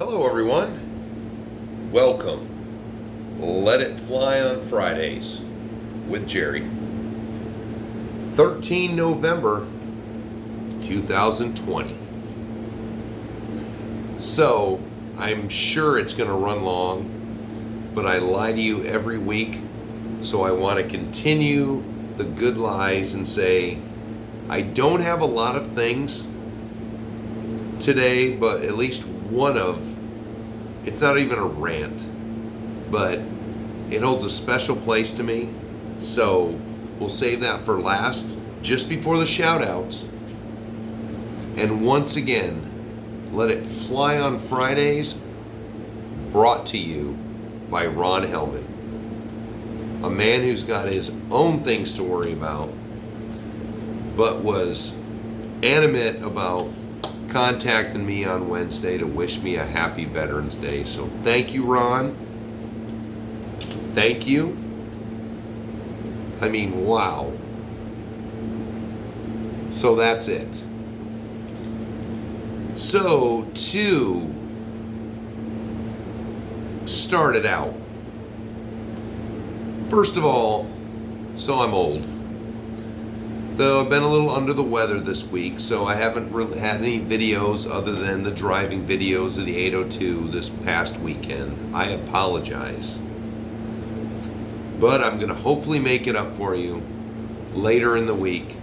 Hello, everyone. Welcome. Let It Fly on Fridays with Gerry. 13 November 2020. So, I'm sure it's going to run long, but I lie to you every week, so I want to continue the good lies and say I don't have a lot of things today, but at least one of, it's not even a rant, but it holds a special place to me. So we'll save that for last, just before the shout outs. And once again, Let It Fly on Fridays, brought to you by Ron Hellman, a man who's got his own things to worry about, but was animate about contacting me on Wednesday to wish me a happy Veterans Day. So thank you, Ron. Thank you. I mean, wow. So that's it. So to start it out, first of all, so I'm old. Though I've been a little under the weather this week, so I haven't really had any videos other than the driving videos of the 802 this past weekend. I apologize. But I'm going to hopefully make it up for you later in the week.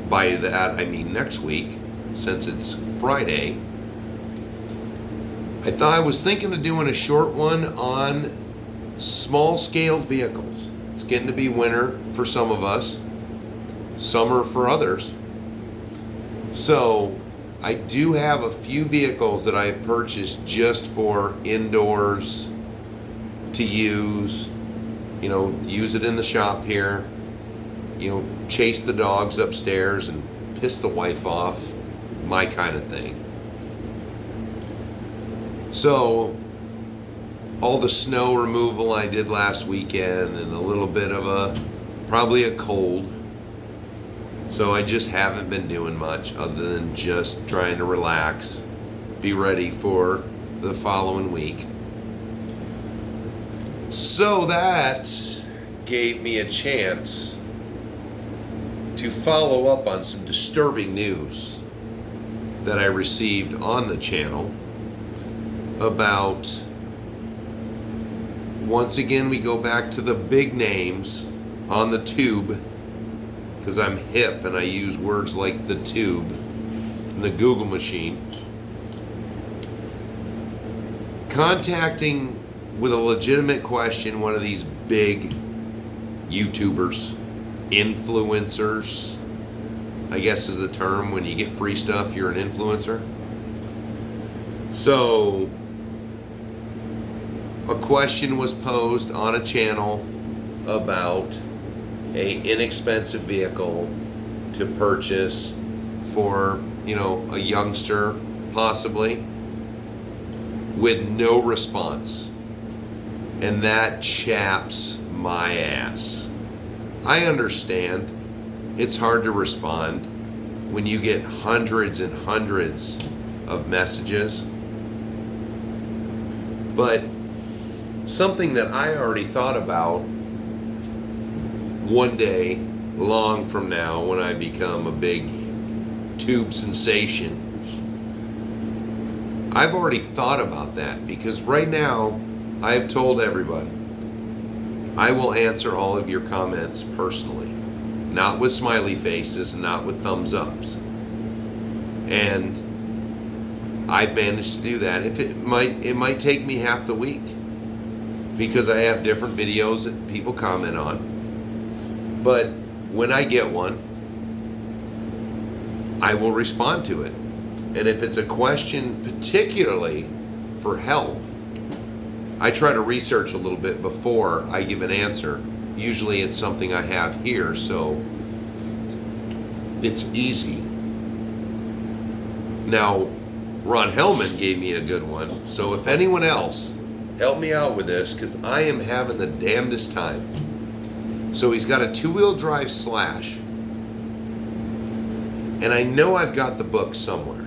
By that, I mean next week, since it's Friday. I was thinking of doing a short one on small-scale vehicles. It's getting to be winter for some of us. Summer for others. So I do have a few vehicles that I've purchased just for indoors to use, use it in the shop here, chase the dogs upstairs and piss the wife off, my kind of thing. So all the snow removal I did last weekend and a little bit of probably a cold. So I just haven't been doing much other than just trying to relax, be ready for the following week. So that gave me a chance to follow up on some disturbing news that I received on the channel about, once again, we go back to the big names on the tube, because I'm hip and I use words like the tube and the Google machine. Contacting with a legitimate question one of these big YouTubers, influencers, I guess is the term. When you get free stuff, you're an influencer. So a question was posed on a channel about a inexpensive vehicle to purchase for, a youngster possibly, with no response. And that chaps my ass. I understand it's hard to respond when you get hundreds and hundreds of messages. But something that I already thought about one day, long from now, when I become a big tube sensation, I've already thought about that, because right now I have told everybody I will answer all of your comments personally, not with smiley faces and not with thumbs ups. And I've managed to do that. If it might take me half the week, because I have different videos that people comment on. But when I get one, I will respond to it. And if it's a question particularly for help, I try to research a little bit before I give an answer. Usually it's something I have here, so it's easy. Now, Ron Hellman gave me a good one. So if anyone else, help me out with this, because I am having the damnedest time. So he's got a two-wheel drive Slash. And I know I've got the book somewhere.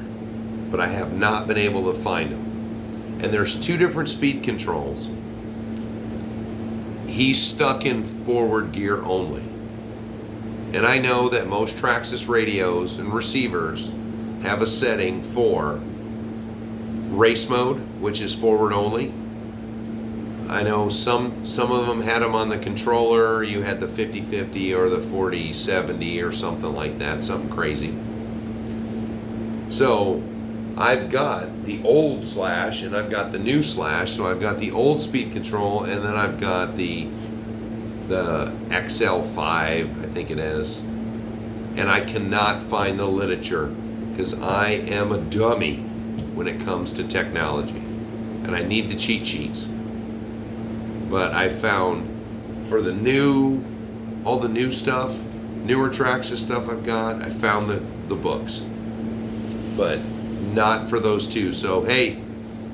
but I have not been able to find them. And there's 2 different speed controls. He's stuck in forward gear only. And I know that most Traxxas radios and receivers have a setting for race mode, which is forward only. I know some of them had them on the controller. You had the 50-50 or the 40-70 or something like that, something crazy. So I've got the old slash and I've got the new slash. So I've got the old speed control, and then I've got the XL5, I think it is. And I cannot find the literature because I am a dummy when it comes to technology. And I need the cheat sheets. But I found for the all the new stuff, newer Traxxas stuff I've got, I found the books. But not for those 2. So hey,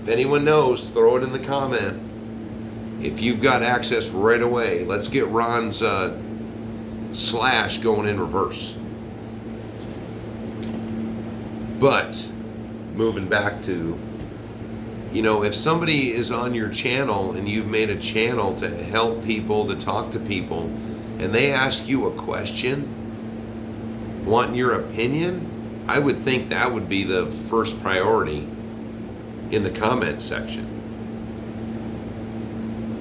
if anyone knows, throw it in the comment. If you've got access right away, let's get Ron's slash going in reverse. But moving back to, if somebody is on your channel and you've made a channel to help people, to talk to people, and they ask you a question, wanting your opinion, I would think that would be the first priority in the comment section.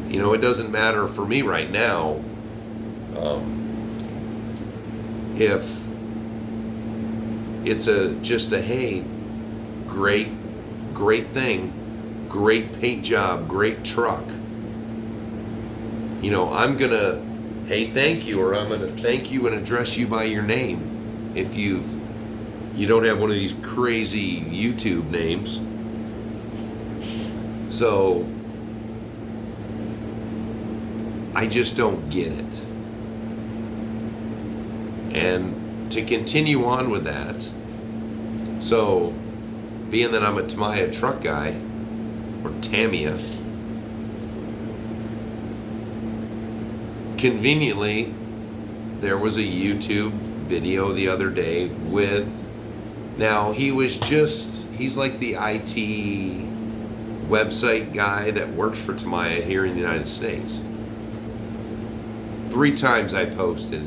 It doesn't matter for me right now if it's just a hey, great thing, great paint job, great truck. I'm gonna hey, thank you, or I'm gonna thank you and address you by your name if you don't have one of these crazy YouTube names. So I just don't get it. And to continue on with that, so being that I'm a Tamiya truck guy, or Tamiya, conveniently, there was a YouTube video the other day with, now he's like the IT website guy that works for Tamiya here in the United States. 3 times I posted,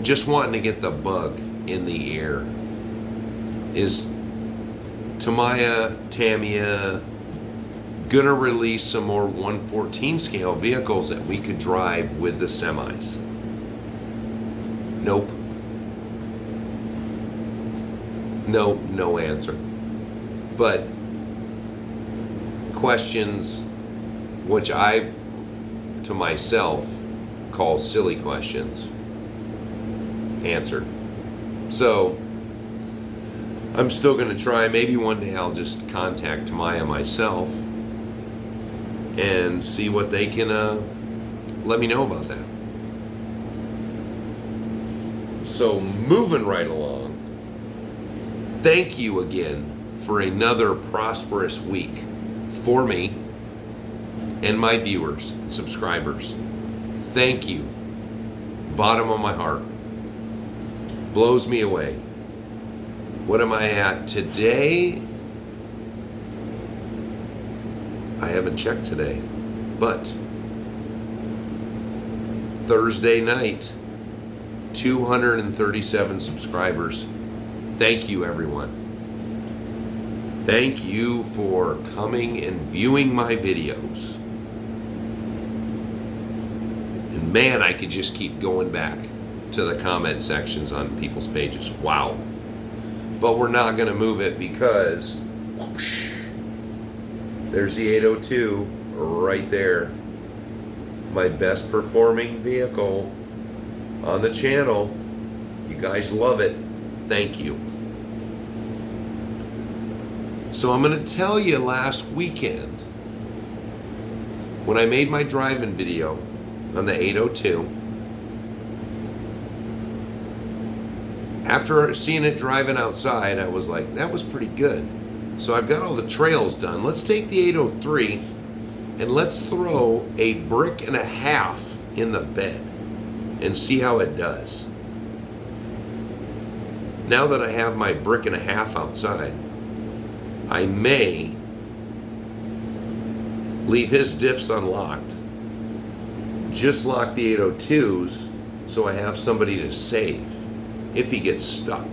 just wanting to get the bug in the air. Is Tamiya gonna release some more 114 scale vehicles that we could drive with the semis? Nope. No answer. But questions which I, to myself, call silly questions, answered. So I'm still going to try. Maybe one day I'll just contact Tamiya myself and see what they can let me know about that. So moving right along, thank you again for another prosperous week for me and my viewers, subscribers. Thank you. Bottom of my heart. Blows me away. What am I at today? I haven't checked today, but Thursday night, 237 subscribers. Thank you, everyone. Thank you for coming and viewing my videos. And man, I could just keep going back to the comment sections on people's pages. Wow. But we're not going to move it because whoosh, there's the 802 right there. My best performing vehicle on the channel. You guys love it. Thank you. So I'm going to tell you, last weekend when I made my driving video on the 802, after seeing it driving outside, I was like, that was pretty good. So I've got all the trails done. Let's take the 803 and let's throw a brick and a half in the bed and see how it does. now that I have my 1.5 bricks outside, I may leave his diffs unlocked, just lock the 802s so I have somebody to save if he gets stuck.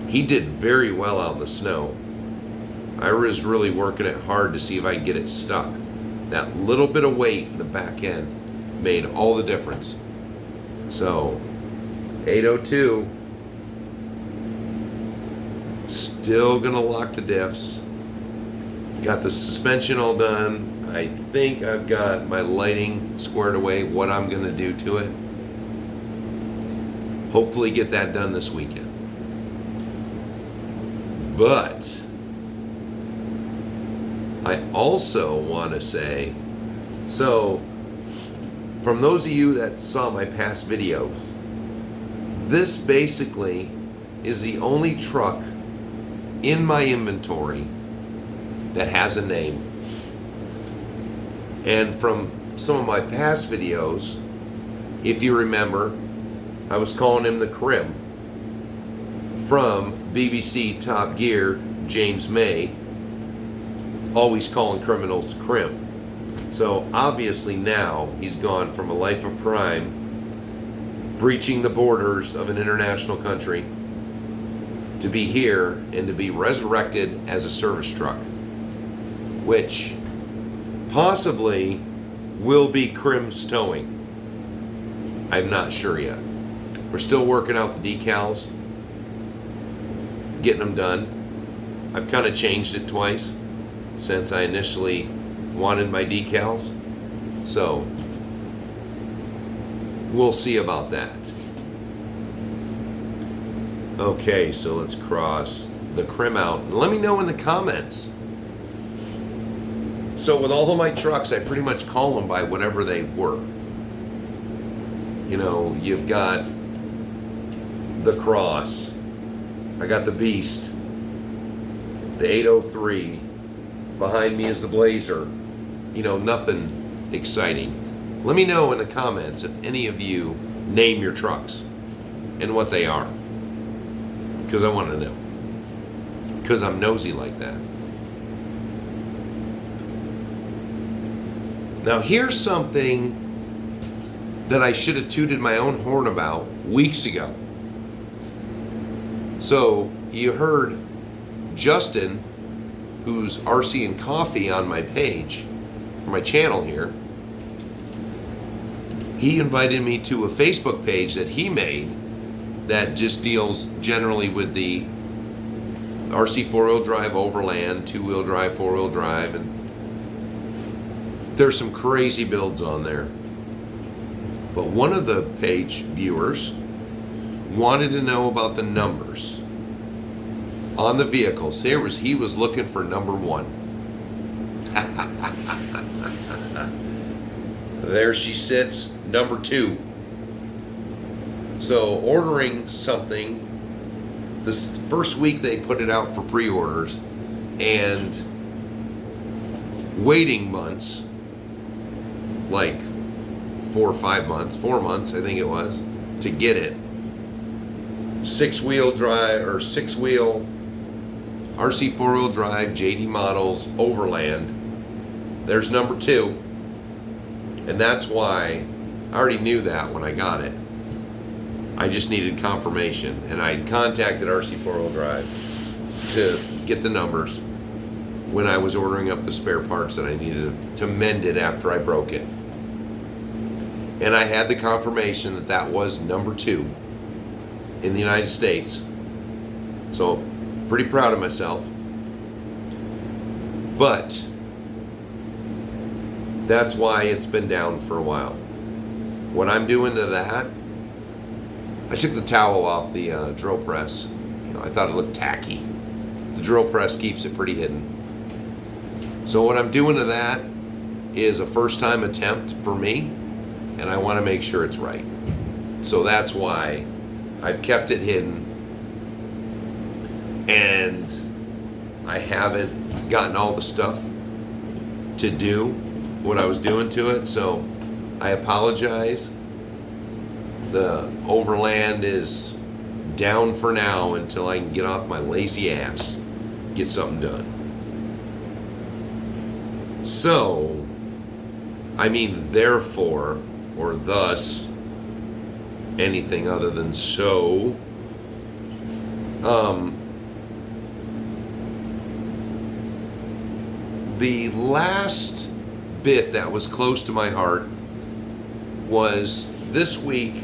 He did very well out in the snow. I was really working it hard to see if I could get it stuck. That little bit of weight in the back end made all the difference. So 802, still gonna lock the diffs. Got the suspension all done. I think I've got my lighting squared away, what I'm gonna do to it. Hopefully get that done this weekend. But I also want to say, so from those of you that saw my past videos, this basically is the only truck in my inventory that has a name. And from some of my past videos, if you remember, I was calling him the Crim. From BBC Top Gear, James May, always calling criminals Crim. So obviously now he's gone from a life of crime, breaching the borders of an international country, to be here and to be resurrected as a service truck, which possibly will be Crim's towing. I'm not sure yet. We're still working out the decals, getting them done. I've kind of changed it twice since I initially wanted my decals, so we'll see about that. Okay, so let's cross the Crim out. Let me know in the comments. So with all of my trucks, I pretty much call them by whatever they were. You know, you've got the Cross, I got the Beast, the 803, behind me is the Blazer. You know, nothing exciting. Let me know in the comments if any of you name your trucks and what they are, because I want to know, because I'm nosy like that. Now here's something that I should have tooted my own horn about weeks ago. So you heard Justin, who's RC and Coffee on my page, my channel here, he invited me to a Facebook page that he made that just deals generally with the RC four-wheel drive overland, two-wheel drive, four-wheel drive, and there's some crazy builds on there. But one of the page viewers wanted to know about the numbers on the vehicles. He was looking for number 1. There she sits, number 2. So ordering something, this first week they put it out for pre-orders, and waiting months, like 4 or 5 months, 4 months I think it was, to get it. 6-wheel drive or 6-wheel RC 4-wheel drive JD models overland. There's number 2. And that's why I already knew that when I got it. I just needed confirmation, and I contacted RC 4-wheel drive to get the numbers when I was ordering up the spare parts that I needed to mend it after I broke it. And I had the confirmation that that was number 2 in the United States. So pretty proud of myself. But that's why it's been down for a while. What I'm doing to that, I took the towel off the drill press. You know, I thought it looked tacky. The drill press keeps it pretty hidden. So what I'm doing to that is a first time attempt for me, and I want to make sure it's right. So that's why I've kept it hidden, and I haven't gotten all the stuff to do what I was doing to it, so I apologize. The overland is down for now until I can get off my lazy ass, get something done. So, I mean, therefore, or thus, anything other than so, the last bit that was close to my heart was this week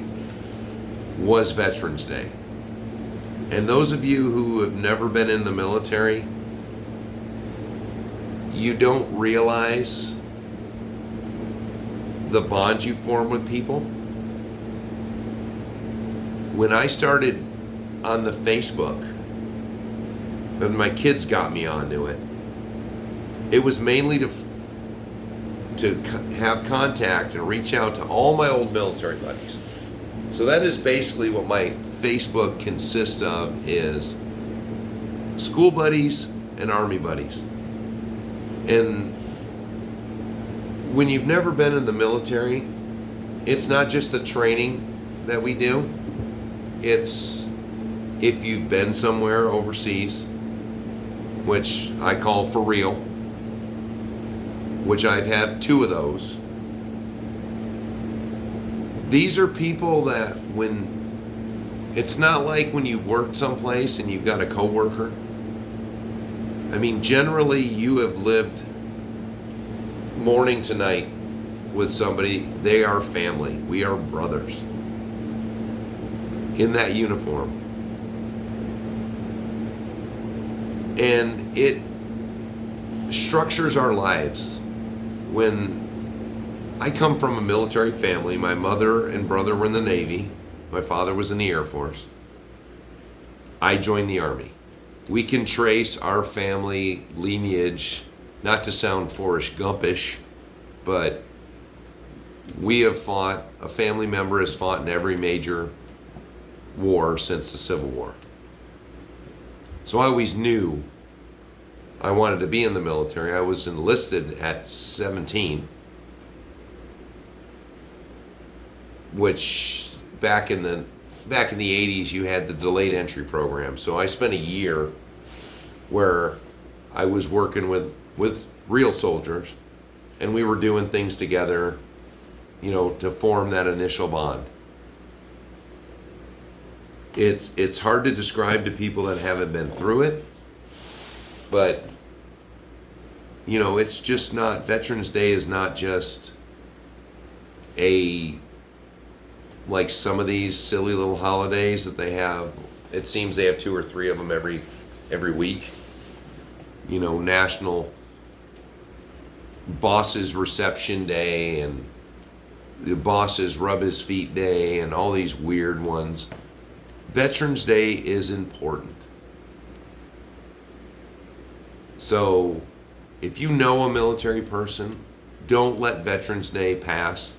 was Veterans Day. And those of you who have never been in the military, you don't realize the bond you form with people. When I started on the Facebook, and my kids got me onto it, it was mainly to have contact and reach out to all my old military buddies. So that is basically what my Facebook consists of, is school buddies and Army buddies. And when you've never been in the military, it's not just the training that we do. It's if you've been somewhere overseas, which I call for real, which I've had 2 of those. These are people that it's not like when you've worked someplace and you've got a coworker. I mean, generally you have lived morning to night with somebody. They are family. We are brothers in that uniform. And it structures our lives. When I come from a military family, my mother and brother were in the Navy. My father was in the Air Force. I joined the Army. We can trace our family lineage, not to sound Forrest Gumpish, but we have fought, a family member has fought in every major war since the Civil War. So I always knew I wanted to be in the military. I was enlisted at 17, which back in the 80s you had the delayed entry program. So I spent a year where I was working with real soldiers, and we were doing things together, to form that initial bond. It's hard to describe to people that haven't been through it, but it's just not, Veterans Day is not just like some of these silly little holidays that they have. It seems they have 2 or 3 of them every week. National Bosses Reception Day, and the Bosses Rub His Feet Day, and all these weird ones. Veterans Day is important. So if you know a military person, don't let Veterans Day pass,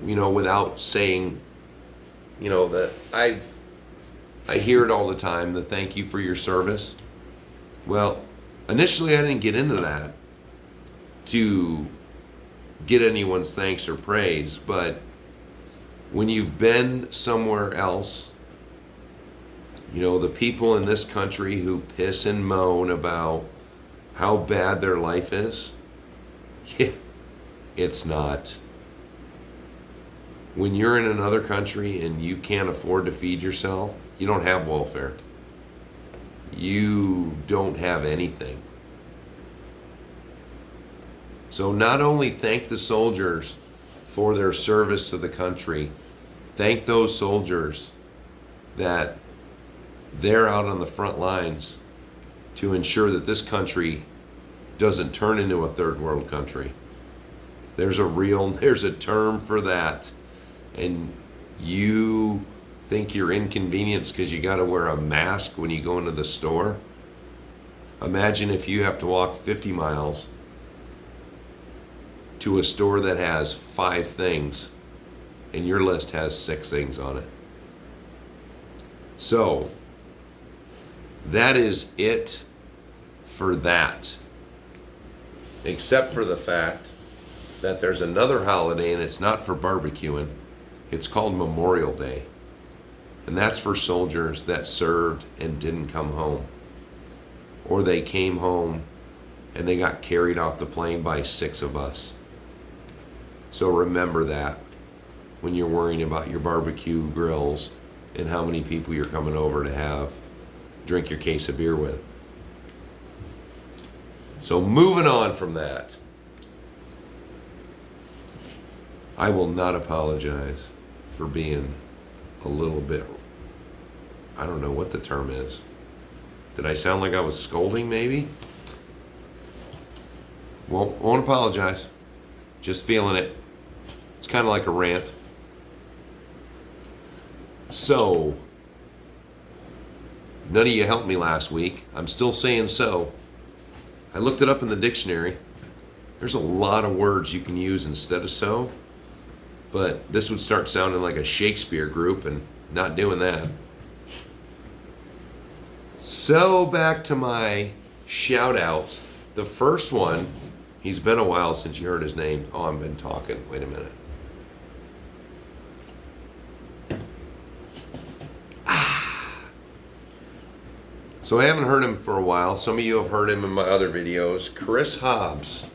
without saying, that I hear it all the time, the thank you for your service. Well, initially I didn't get into that to get anyone's thanks or praise, but when you've been somewhere else, the people in this country who piss and moan about how bad their life is, it's not. When you're in another country and you can't afford to feed yourself, you don't have welfare. You don't have anything. So not only thank the soldiers for their service to the country, thank those soldiers that they're out on the front lines to ensure that this country doesn't turn into a third world country. There's a term for that. And you think you're inconvenienced because you got to wear a mask when you go into the store. Imagine if you have to walk 50 miles to a store that has 5 things and your list has 6 things on it. So that is it for that, except for the fact that there's another holiday, and it's not for barbecuing, It's called Memorial Day. And that's for soldiers that served and didn't come home. Or they came home and they got carried off the plane by 6 of us. So remember that when you're worrying about your barbecue grills and how many people you're coming over to drink your case of beer with. So moving on from that, I will not apologize for being a little bit, I don't know what the term is. Did I sound like I was scolding maybe? Won't apologize. Just feeling it. It's kind of like a rant. So, none of you helped me last week. I'm still saying so. I looked it up in the dictionary. There's a lot of words you can use instead of so, but this would start sounding like a Shakespeare group, and not doing that. So back to my shout outs. The first one, he's been a while since you heard his name. Oh, I've been talking. Wait a minute. So I haven't heard him for a while. Some of you have heard him in my other videos. Chris Hobbs,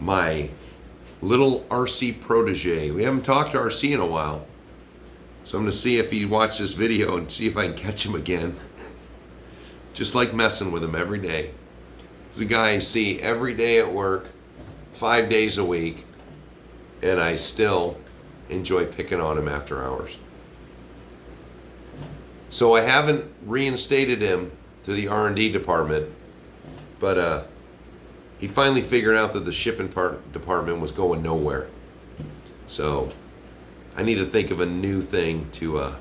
my little RC protege. We haven't talked to RC in a while. So I'm going to see if he watched this video and see if I can catch him again. Just like messing with him every day. He's a guy I see every day at work, 5 days a week, and I still enjoy picking on him after hours. So I haven't reinstated him to the R&D department, but he finally figured out that the shipping department was going nowhere. So I need to think of a new thing to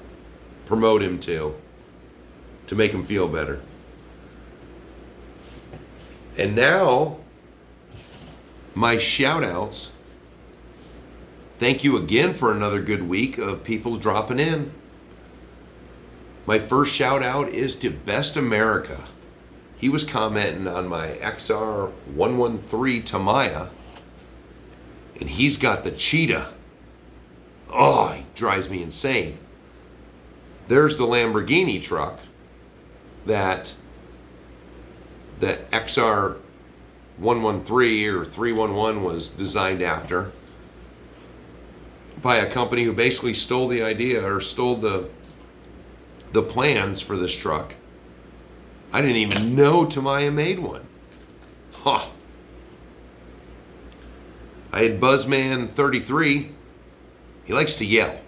promote him to make him feel better. And now, my shout outs. Thank you again for another good week of people dropping in. My first shout out is to Best America. He was commenting on my XR113 Tamiya, and he's got the Cheetah. Oh, he drives me insane. There's the Lamborghini truck that the XR113 or 311 was designed after by a company who basically stole the idea or stole the plans for this truck. I didn't even know Tamiya made one. Huh. I had Buzzman33. He likes to yell.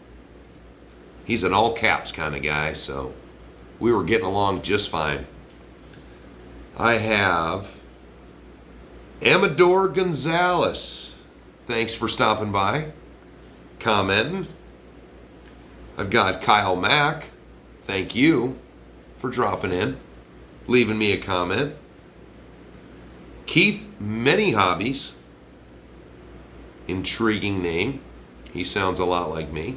He's an all caps kind of guy, so we were getting along just fine. I have Amador Gonzalez. Thanks for stopping by, commenting. I've got Kyle Mack. Thank you for dropping in, leaving me a comment. Keith Many Hobbies. Intriguing name. He sounds a lot like me.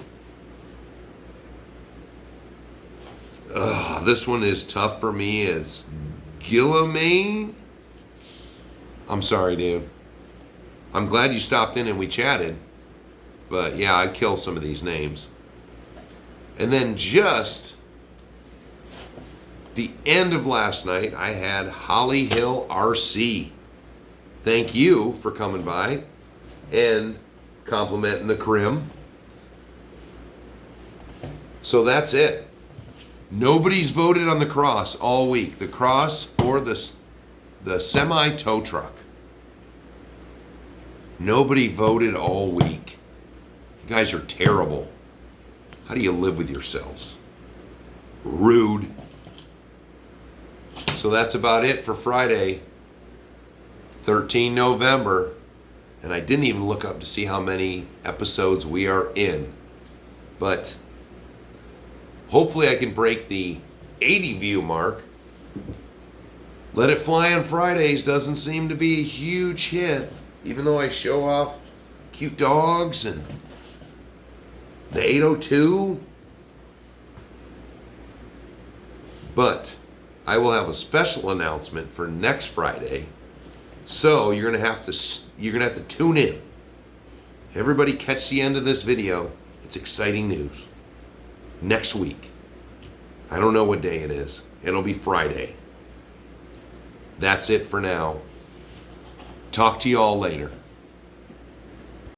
This one is tough for me. It's Gillimaine. I'm sorry, dude. I'm glad you stopped in and we chatted. But yeah, I'd kill some of these names. And then just the end of last night, I had Holly Hill RC. Thank you for coming by and complimenting the Crim. So that's it. Nobody's voted on the Cross all week. The Cross or the semi tow truck. Nobody voted all week. You guys are terrible. How do you live with yourselves? Rude. So that's about it for Friday, 13 November. And I didn't even look up to see how many episodes we are in. But hopefully I can break the 80 view mark. Let It Fly on Fridays doesn't seem to be a huge hit, even though I show off cute dogs and the 802. But I will have a special announcement for next Friday. So you're gonna have to tune in Everybody catch the end of this video. It's exciting news. Next week. I don't know what day it is. It'll be Friday. That's it for now. Talk to you all later.